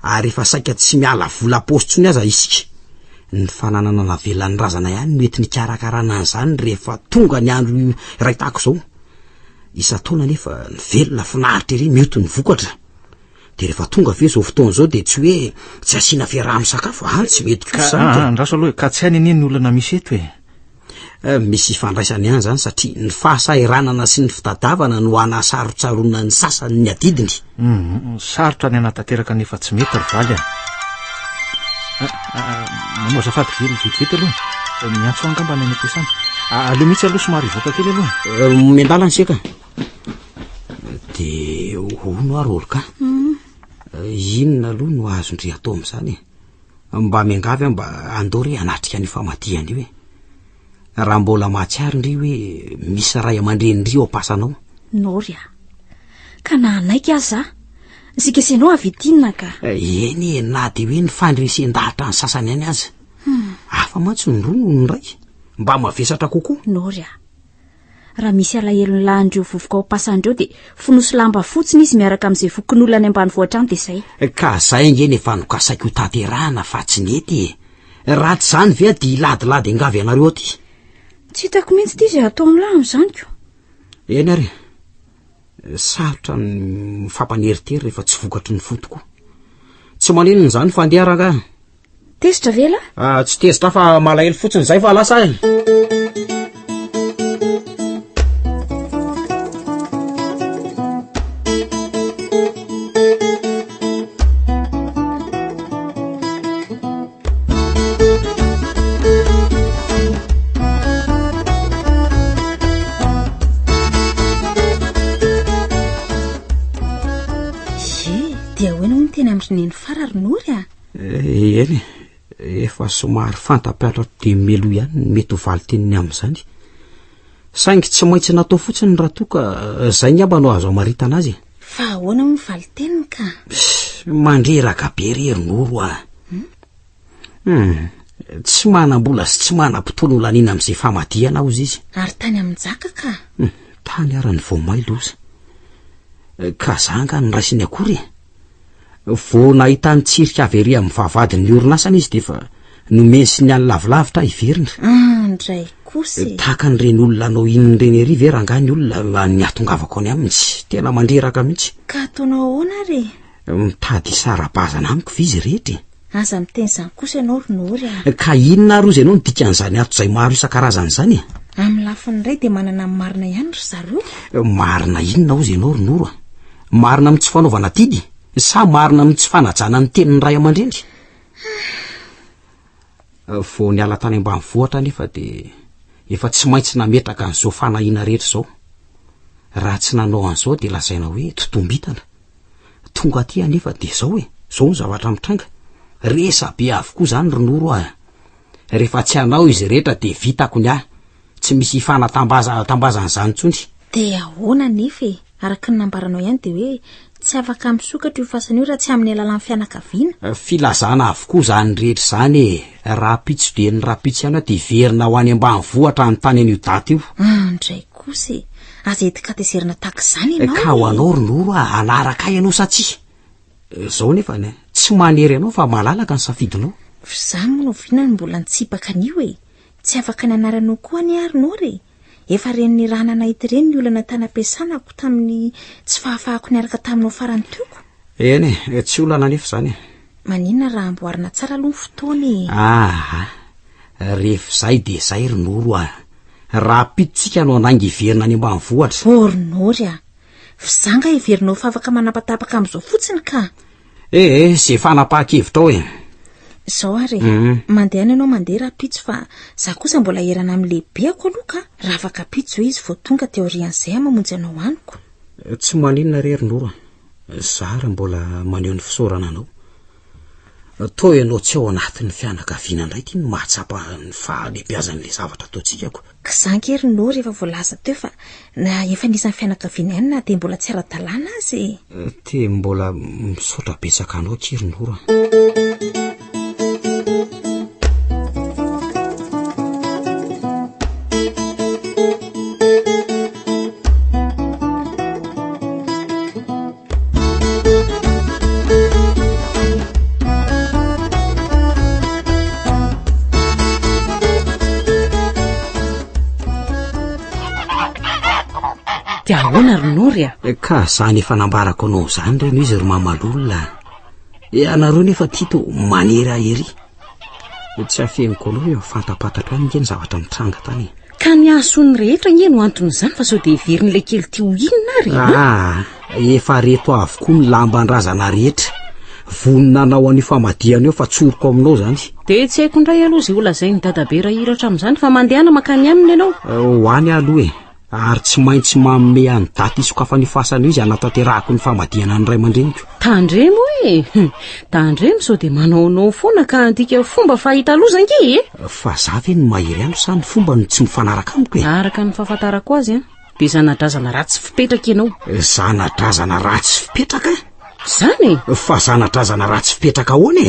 S3: ary efa saika tsy miala vola positsony aza isika. Ny fananana navelan'ny razana ihany mety ny karakarana an'izany rehefa tonga ny andro iray tahako izao. Isa-taona nefa ny velona finaritra ery mety ny vokatra. Dia rehefa tonga ve izao fotoana izao dia tsy hoe tsy asiana fiaraha misakafo, tsy mety kosa.
S4: Ndraso aloha ka tsy any ny olana misy eto
S3: misy fandraisany ihany izany satria ny fahasairanana sy ny fitadiavana no anasarotsaroana ny sasany ny adidiny.
S4: Sarotra ny anatanteraka nefa tsy mety ry valy. Manao azafady kely vitivity aloha. Miantso angamba any am-piasana. Aleo mihitsy aloha somary voaka kely aloha.
S3: Miandalany seka. Dia hono ary Rolka. Inona aloha no azondry atao amin'izany? Mba miangavy mba andory anatrika ny famadihany io. Raha mbola mahatsiaro ndry hoe misy ray aman-drenindry ao ampasanao.
S2: Nory ka na anaika aza sika senao avitinina ka.
S3: Eny na dia hoe ny fandresendahatra ny sasany any aza. Hafa mantsy ny roa ny ray mba mavesatra kokoa.
S2: Nory raha misy alahelo ny lahandreo vovoka ao pasandreo dia fonosy lamba fotsiny izy miaraka amin'izay vokon'olona any ambanivohitra any dia izay.
S3: Ka izay ngeny efa nokasaiko tanterahana fa tsy nety. Raha tsy izany ve dia iladilady angavy ianareo aty.
S2: Tsy hitako mihitsy ity izay atao amin'ny amin'izany ko.
S3: Eny ary sarotra ny mifampaneritere rehefa tsy vokatry ny fotoko. Tsy manino izany fandeharaka.
S2: Tezitra vela?
S3: Tsy tezitra fa malahelo fotsiny izay fa lasa ay.
S2: Neny fararonory
S3: eny efa somary fantapiatra dia melo ihany mety ho valy teniny amin'izany. Saingy tsy maintsy natao fotsiny raha toka izay ngamba no azo amaritana azy.
S2: Fa ahoana mo valy teniny ka?
S3: Mandreraka be rerinoro tsy manam-bola sy tsy manam-potoana ho laniana amin'izay famadihana ozy izy.
S2: Ary tany amin'njaka ka?
S3: Tany arany voamailo ozy. Ka zanga ny raisiny akory. Vao nahita ny tsirika avy ery amin'ny vavadiny ny orinasany izy dia efa nomeny sy ny any lavilavitra hiverina.
S2: Ndray kosa.
S3: Tahaka n'ireny olona anao inon'ireny ery ve rangaha ny olona ny atongavako any aminy tsy tena mandreraka mihitsy.
S2: Ka ataonao ahoana re?
S3: Mitady sarabazana amiko fa izy rehetra.
S2: Aza miteny izany kosa ianao Ronory.
S3: Ka inona ary ozy ianao no dikan'izany ato izay maro isan-karazany izany?
S2: Amin'ny lafiny iray dia manana marina ihany ry zareo.
S3: Marina inona ozy ianao Ronory? Marina amin'ny tsy fanaovana tidy? Sa marina amin'ny tsy fanajana ny tenin'ny ray aman-dreny? Vao niala tany ambanivohitra nefa dia efa tsy maintsy nametraka an'izao fanahiana rehetra izao. Raha tsy nanao an'izao dia lazaina hoe totombitana. Tonga aty anefa dia izao izao ny zavatra mitranga. Resa be avokoa izany Ronory. Rehefa tsy hanao izy rehetra dia vitako ny tsy misy tambazan'izany intsony.
S2: Dia ahoana nefa araka ny nambaranao ihany dia hoe tsy afaka misokatra io fasana io raha tsy amin'ny alalan'ny fianakaviana.
S3: Filazana avokoa izany rehetra izany raha pitso dia ny rapitso ihany dia verina ho any ambanivohitra ny tany an'io daty io.
S2: Ndray kosa aza etika tezerina tahaka izany ianao.
S3: Ka ho anao Ronory anaraka ianao satsia izao nefa tsy manery ianao fa malalaka ny safidinao.
S2: Izany moa no vinany mbola nitsipaka an'io tsy afaka ny anaranao koa ny Ronory. Efa ren'ny rana nahita ireny ny olana tany ampiasanako tamin'ny tsy fahafahako niaraka taminao farany tioko.
S3: Eny tsy olana nefa izany.
S2: Maninona raha amboarina tsara aloha ny fotoana.
S3: Rehefa izay dia izay Ronory. raha piditsika no anangy iverina any ambanivohatra.
S2: Vorinory a fizanga iverinao fa afaka manapatapaka amin'izao fotsiny ka.
S3: Zay fanapahakevitra ao
S2: Zao ary mandeha ianao mandeha raha pitso fa za kosa mbola erana amin'ny lehibeako aloha ka raha afaka pitso izy vao tonga teo aorian'izay mamonjy anao aniko.
S3: Tsy maninona rerinora, zara mbola maneho ny fisaorana anao. Tao ianao tsy ao anatin'ny fianakaviana indray ty no mahatsapa ny fahalehibiazan'ilay zavatra ataontsika.
S2: Kizankerino rehefa voalaza teo fa na efa nisan'ny fianakaviana ihany na dia mbola tsy ara-dalàna azy.
S3: Te mbola misaotra betsaka anao Kirinora.
S1: Dia ahoana Rinory a?
S3: Ka zany efa nambarako anao zany reno izy ry mamalolona. Anareo nefa tito manera ery. Tsy afeniko aloha eo fantapatatra any nge ny zavatra mitranga tany.
S1: Ka ny asony rehetra nge no anton'izany fa sao dia heverin'ilay kely ty ho inona ry?
S3: Efa reto avokoa ny lamban-drazana rehetra. Vonina anao an'io famadiana eo fa tsoroko aminao zany.
S1: Dia tsy haiko indray aloha izay olazay ny dadabe rahiratra amin'izany fa mandehana makany aminy ianao.
S3: Hoany aloha ary tsy maintsy manome any daty isokafa ny fasana izy anatanterahako ny famadiana ny ray aman-dreniko.
S1: Tandremo tandremo sao dia manaonao foana ka andika fomba fahita loza nge
S3: fa za ve ny mahery ano sa ny fomba ny tsy mifanaraka amiko
S1: araka ny fahafantarako azy dia zanadrazana ratsy fipetraka ianao.
S3: Zanadrazana ratsy fipetraka
S1: zany
S3: fa zanadrazana ratsy fipetraka ahoana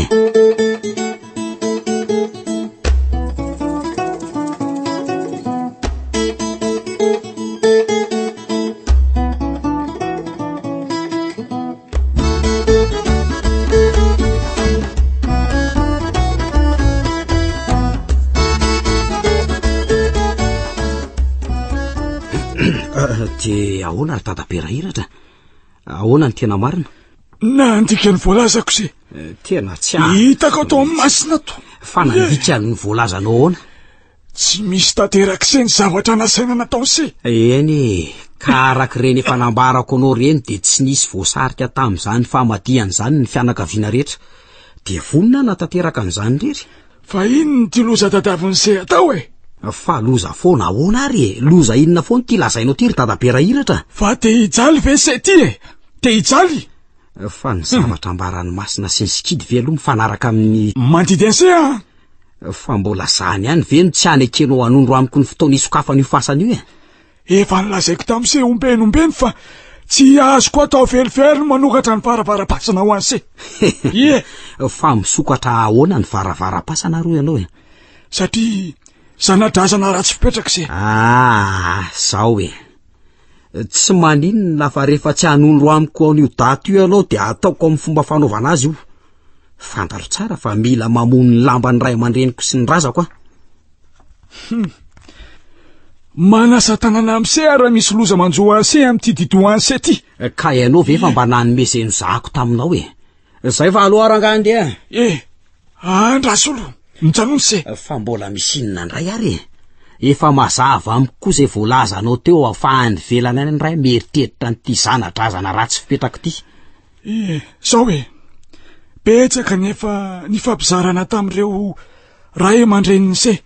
S3: dia ahoana ry dadabe rahiratra? Ahoana ny tena marina?
S5: Na andika ny voalazako se.
S3: Tena tsy
S5: hitako atao amin'ny masina to.
S3: Fa nandika ny voalazanao ahoana?
S5: Tsy misy tanteraka se ny zavatra nasaina natao se.
S3: Eny ka araka reny efa nambarako anao reny dia tsy nisy voasarika tamin'izany famadian'izany ny fianakaviana rehetra. Dia vonina natanteraka an'izany rery.
S5: Fa inona ty loza tadiaviny se atao
S3: Fa loza foana ahoana ary loza inona foana ty lazainao ty ry dadabe rahiratra?
S5: Fa te hijaly ve se ty te hijaly?
S3: Fa ny zavatra ambaran'ny masina sy ny sikidy ve aloha mifanaraka amin'ny
S5: mandidy anse
S3: fa mbola zany ihany ve no tsy anekenao anondro amiko ny fotoana isokafany io fasana io
S5: efa nilazaiko tamin'se ombenombeny fa tsy azoko atao velively manokatra ny varavara-pasana ho an'se.
S3: Fa misokatra ahoana ny varavara-pasana ro ianao
S5: satria zanadrazana ratsy fipetraka se.
S3: Zao tsy maninona lafa rehefa tsy hanondro amiko an'io daty io ianao dia ataoko amin'ny fomba fanaovana azy io. Fantaro tsara fa mila mamono ny lamba ny ray aman-dreniko sy ny razako
S5: manasa tanana am'se raha misy loza manjoa anse amin'ty didoanse ty.
S3: Ka ianao ve fa mba nanome zay no zahako taminao zay fa aloha rangandeha
S5: andrasolo mijanony se.
S3: Fa mbola misy inona indray ary efa mazava amiko koa zay voalazanao teo ahafahany velana any ny ray mieritreritra nyty zanadrazana ratsy fipetraka ty.
S5: Zao betsaka nefa ny fampizarana tamin'ireo ray aman-dreniny se.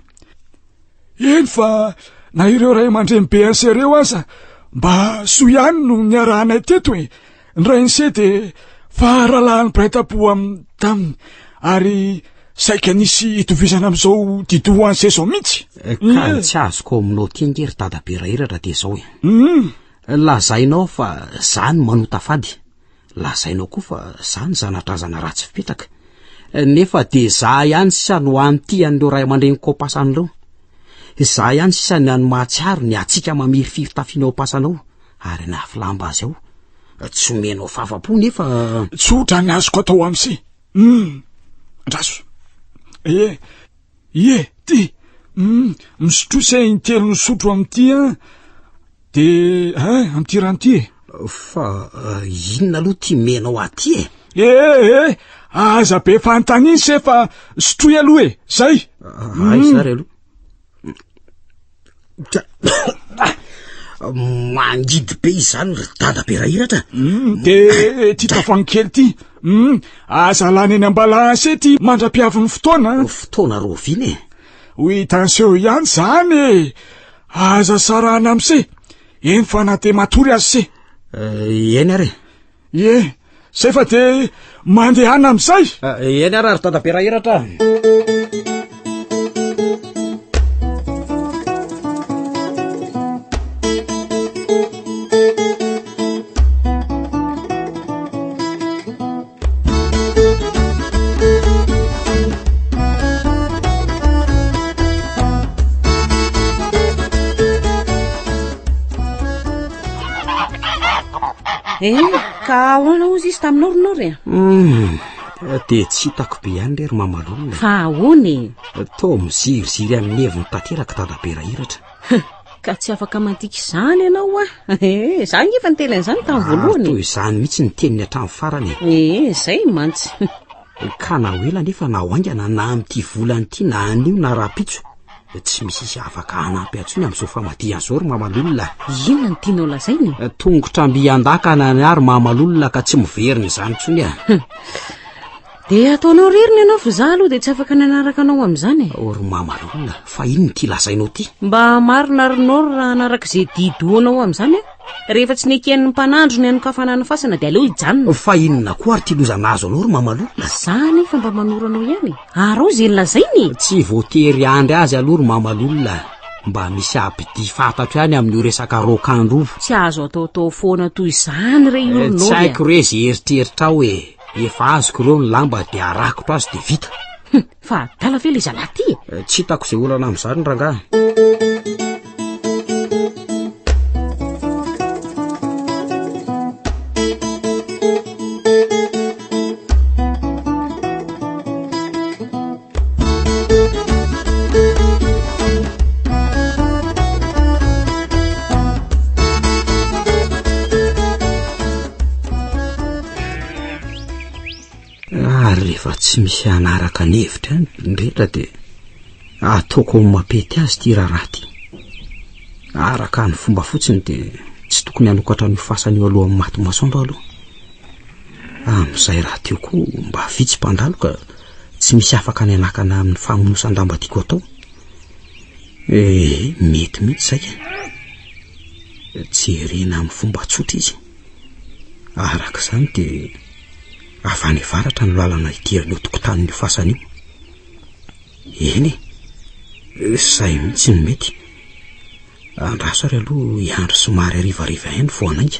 S5: Eny fa na ireo ray aman-dreny be anse reo aza mba soa ihany no niarahanay teto ny ray nse de faharalahany braitapo amin'ny taminy ary saika nisy itovizana amin'izao dido anse zao mihitsy.
S3: Ka tsy azoko aminao ty ngery dadabe rahiratra dia zao lazainao fa zany manota fady, lazainao koa fa zany zanadrazana ratsy fipetraka, nefa dia za ihany sisa no anty an'ireo ray aman-dreniko ao pasan'ireo. Za ihany sisa ny any mahatsiaro ny atsika mamiry firitafiana ao pasanao ary nafilamba azy ao. Tsy omenao fafa-po nefa
S5: tsotra ny azoko atao am'se. Raso ty misotrose intelo ny sotro amin'ty de amin'ty ranty
S3: fa inona aloha ty menao aty
S5: aza be fanontany iny se fa sotroy aloha zay
S3: zary aloha Mangidy be izany ry dada be rahiratra.
S5: De ty tavoangy kely ty aza lany eny ambalansy ty mandra-piavin'ny
S3: fotoana roviny e.
S5: Hoy tanseo ihany zany e. Aza sarana amse eny fa na te matory azy se.
S3: Eny ary
S5: se fa de mandehana am'izay.
S3: Eny ary dada be rahiratra.
S1: Ka ahoana ozy izy tamin'oronory
S3: de tsy hitako be ihany rery mamalolona.
S1: Fa ahoany
S3: to miziriziry amin'ny heviny tanteraka dada be rahiratra.
S1: Ka tsy afaka mantiky izany ianao zany efa niteny an'izany tamin'ny voalohany.
S3: Toy izany mihitsy ny teniny hatramin'ny farany.
S1: Zay mantsy.
S3: Ka na hoela nefa na hoaingana na amin'ity volany ity na anio na rapitso tsy misy afaka hanampy atsony amin'izao famadihany zao ry mamalolona.
S1: Inona ny tianao lazainy?
S3: Tongotra mbiandakana ny ary mamalolona ka tsy miverina izany tsony
S1: de ataonao ririny ianao fa za aloha de tsy afaka nanaraka anao amin'izany.
S3: Ry mamalolona fa inony ty lazainao ty?
S1: Mba marina rinao raha naraka izay didoanao amin'izany rehefa tsy neken'ny mpanandro ny anokafanany fasana de aleo hijanona.
S3: Fa inona koa ary ty lozana azo anao ry mamalolona?
S1: Zany fa mba manoranao ihany arao zay lazainy.
S3: Tsy voatery andry azy aloha ry mamalolona. Mba misy abidi fantatro ihany amin'io resaka rokandro.
S1: Tsy azo ataotao foana toy izany re ioronao.
S3: Tsy haiko re zay eritreritra ao efa azoko reo ny lamba de arakotro azy de vita.
S1: Fa dala ve le zalahy ty?
S3: Tsy hitako izay olana amin'izany rangahy. Rehefa tsy misy anaraka ny hevitra rehetra de ataoko mampety azy ty raha ty. Araka ny fomba fotsiny de tsy tokony hanokatra ny fasany eo alohan'ny maty masoandro aloha. Amin'izay raha teo koa mba vitsy mpandalo ka tsy misy afaka ny anakana amin'ny famonosan-damba tiako atao. Mety mihitsy zay tsy herena amin'ny fomba tsotra izy. Araka izany de avany varatra ny lalana idirany eo tokotanin'io fasana io. Eny zay mihitsy ny mety. Andraso ary aloha iandro somary arivariva ihany vao anainga.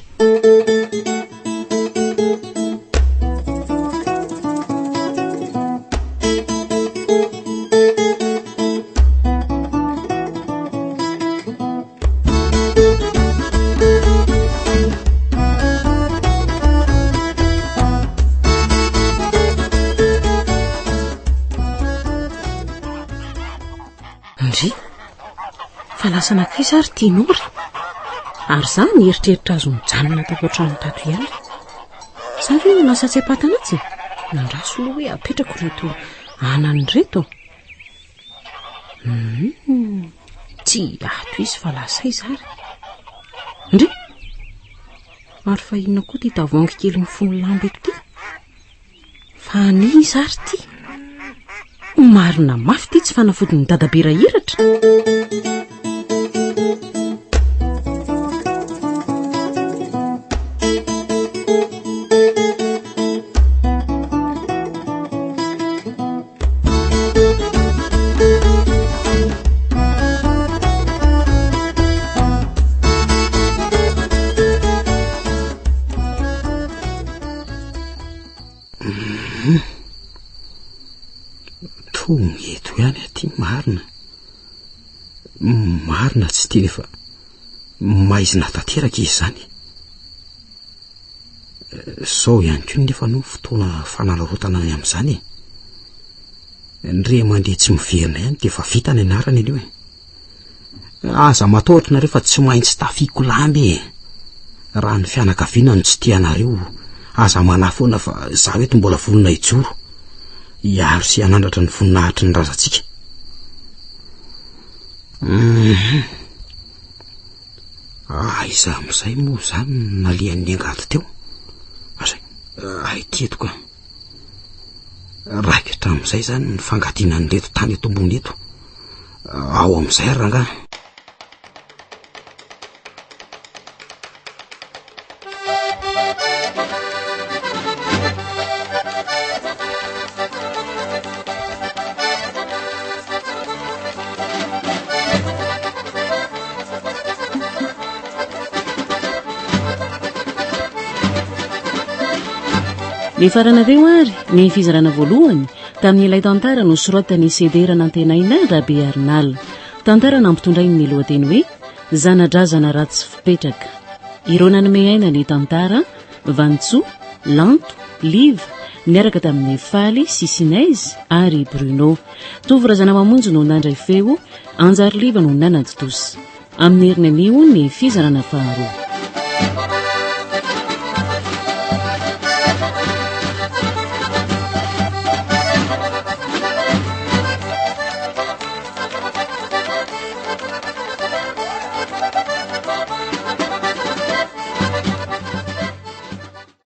S1: Fa lasa nakisa ary tian'ory ary za ny eritreritra azo mijanona tato an-trano tato ihany. Sary io lasa tsy apatanatsy nandraso aloha hoe apetrako reto anany reto. Tsy ato izy fa lasa izary ndre ary fa inona koa ty tavoangy kely mifono lamba eto ty. Fa ny izary ty marina mafy ty tsy fanafodiny dada be rahiratra.
S3: Eto ihany aty marina tsy teny fa maizina tanteraka izy zany. Sao ihany koa nefa no fotoana fanararotana any amin'izany ndre mandeha tsy miverina ihany de fa vita ny anarany anio aza matahotra nareo fa tsy maintsy tafiko lamby raha ny fianakaviana no tsy tianareo aza manafoana fa za eto mbola volona ijoro iaro sy anandratra ny voninahitry ny razantsika. aiza amin'izay moa zany nalian'ny angady teo azay aitieto koa raikitra amin'izay zany ny fangadinany leto tany eto ambony eto ao amin'izay ary ranga
S1: le faranareo ary ny fizarana voalohany tamin'ny ilay tantara no soratany sedera nantenaina rabe arnal tantara nampitondrainy ny lohateny hoe zanadrazana ratsy fipetraka ireo nanome aina ny tantara vantsoa lanto liva niaraka tamin'ny faly sisinaizy ary bruno tovorazana mamonjy no nandray feo anjary liva no nanaditosa amin'ny herinanio ny fizarana faharoa